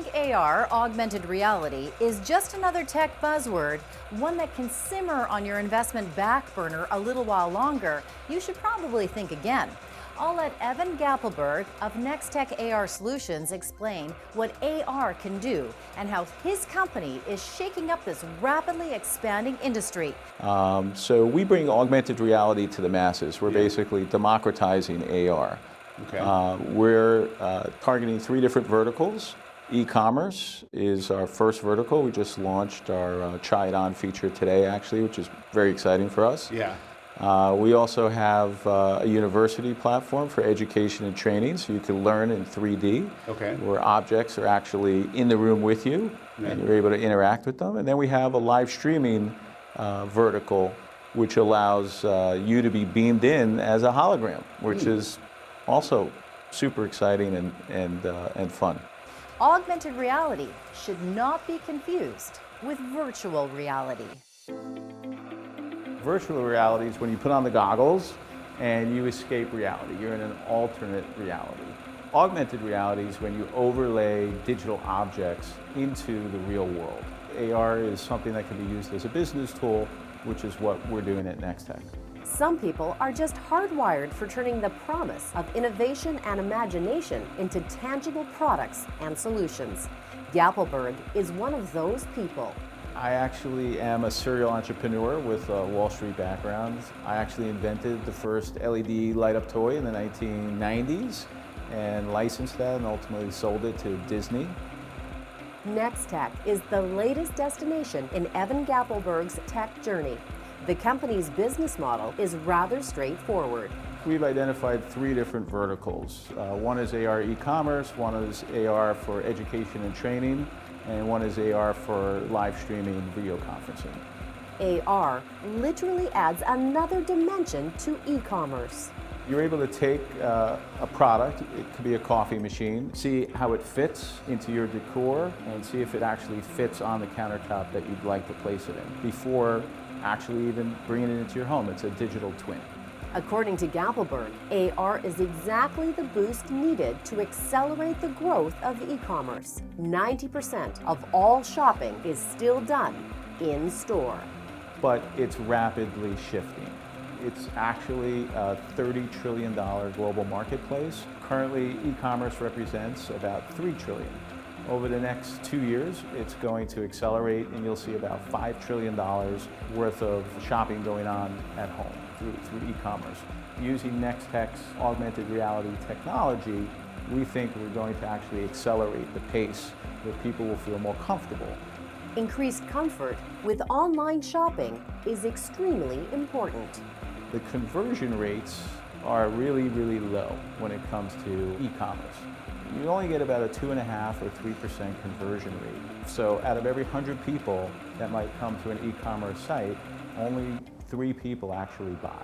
think AR, augmented reality, is just another tech buzzword, one that can simmer on your investment back burner a little while longer, you should probably think again. I'll let Evan Gappelberg of Nextech AR Solutions explain what AR can do and how his company is shaking up this rapidly expanding industry. So we bring augmented reality to the masses. We're basically democratizing AR. Okay. We're targeting 3 different verticals. E-commerce is our first vertical. We just launched our Try It On feature today, actually, which is very exciting for us. Yeah. We also have a university platform for education and training, so you can learn in 3D, Okay. where objects are actually in the room with you, and you're able to interact with them. And then we have a live streaming vertical, which allows you to be beamed in as a hologram, which is also super exciting and fun. Augmented reality should not be confused with virtual reality. Virtual reality is when you put on the goggles and you escape reality. You're in an alternate reality. Augmented reality is when you overlay digital objects into the real world. AR is something that can be used as a business tool, which is what we're doing at Nextech. Some people are just hardwired for turning the promise of innovation and imagination into tangible products and solutions. Gappelberg is one of those people. I actually am a serial entrepreneur with a Wall Street background. I actually invented the first LED light-up toy in the 1990s and licensed that and ultimately sold it to Disney. Nextech is the latest destination in Evan Gappelberg's tech journey. The company's business model is rather straightforward. We've identified 3 different verticals. One is AR e-commerce, one is AR for education and training, and one is AR for live streaming video conferencing. AR literally adds another dimension to e-commerce. You're able to take a product, it could be a coffee machine, see how it fits into your decor, and see if it actually fits on the countertop that you'd like to place it in before actually even bringing it into your home. It's a digital twin. According to Gappelberg, AR is exactly the boost needed to accelerate the growth of e-commerce. 90% of all shopping is still done in store. But it's rapidly shifting. It's actually a $30 trillion global marketplace. Currently, e-commerce represents about $3 trillion. Over the next 2 years, it's going to accelerate, and you'll see about $5 trillion worth of shopping going on at home through e-commerce. Using Nextech's augmented reality technology, we think we're going to actually accelerate the pace where people will feel more comfortable. Increased comfort with online shopping is extremely important. The conversion rates are really, really low when it comes to e-commerce. You only get about a 2.5 or 3% conversion rate. So out of every 100 people that might come to an e-commerce site, only 3 people actually buy.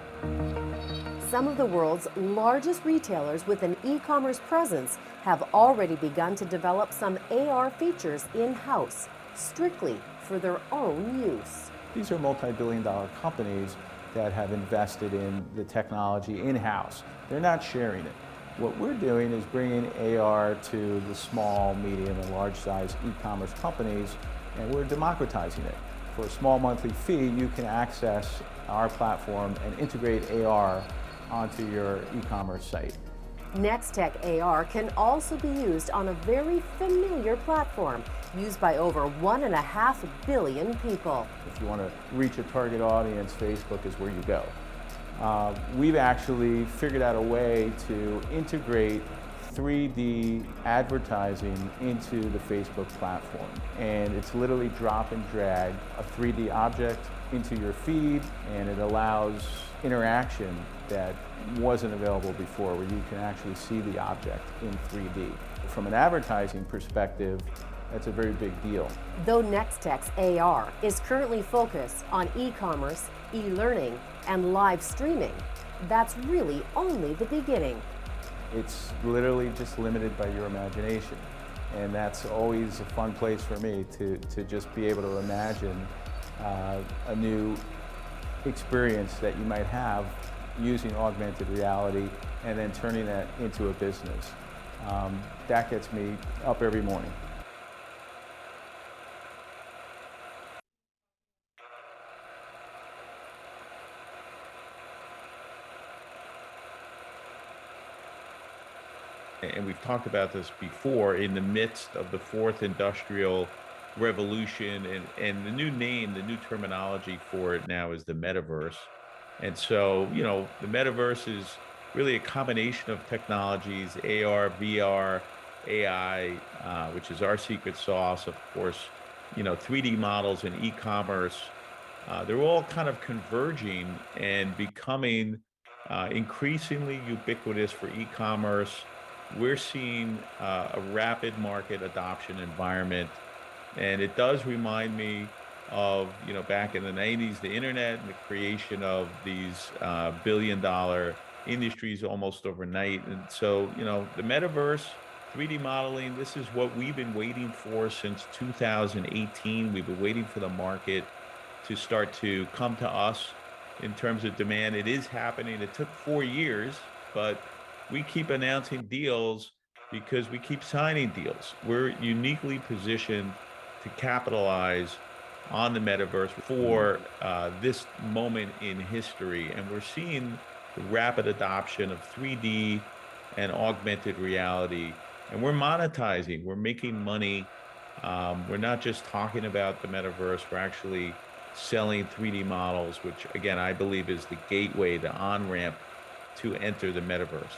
Some of the world's largest retailers with an e-commerce presence have already begun to develop some AR features in-house, strictly for their own use. These are multi-billion-dollar companies that have invested in the technology in-house. They're not sharing it. What we're doing is bringing AR to the small, medium, and large-size e-commerce companies, and we're democratizing it. For a small monthly fee, you can access our platform and integrate AR onto your e-commerce site. Nextech AR can also be used on a very familiar platform used by over 1.5 billion people. If you want to reach a target audience, Facebook is where you go. We've actually figured out a way to integrate 3D advertising into the Facebook platform. And it's literally drop and drag a 3D object into your feed, and it allows interaction that wasn't available before, where you can actually see the object in 3D. From an advertising perspective, that's a very big deal. Though Nextech's AR is currently focused on e-commerce, e-learning, and live streaming, that's really only the beginning. It's literally just limited by your imagination. And that's always a fun place for me to just be able to imagine a new experience that you might have using augmented reality and then turning that into a business. That gets me up every morning. and we've talked about this before, in the midst of the fourth industrial revolution, and the new name, the new terminology for it now is the metaverse. And so, the metaverse is really a combination of technologies, AR, VR, AI, which is our secret sauce, of course, 3D models and e-commerce. They're all kind of converging and becoming increasingly ubiquitous for e-commerce. We're seeing a rapid market adoption environment, and it does remind me of, back in the 90s, the internet and the creation of these billion-dollar industries almost overnight. And so, the metaverse, 3D modeling, this is what we've been waiting for since 2018. We've been waiting for the market to start to come to us in terms of demand. It is happening. It took 4 years, but we keep announcing deals because we keep signing deals. We're uniquely positioned to capitalize on the metaverse for this moment in history. And we're seeing the rapid adoption of 3D and augmented reality. And we're monetizing, we're making money. We're not just talking about the metaverse, we're actually selling 3D models, which again, I believe is the gateway, the on-ramp to enter the metaverse.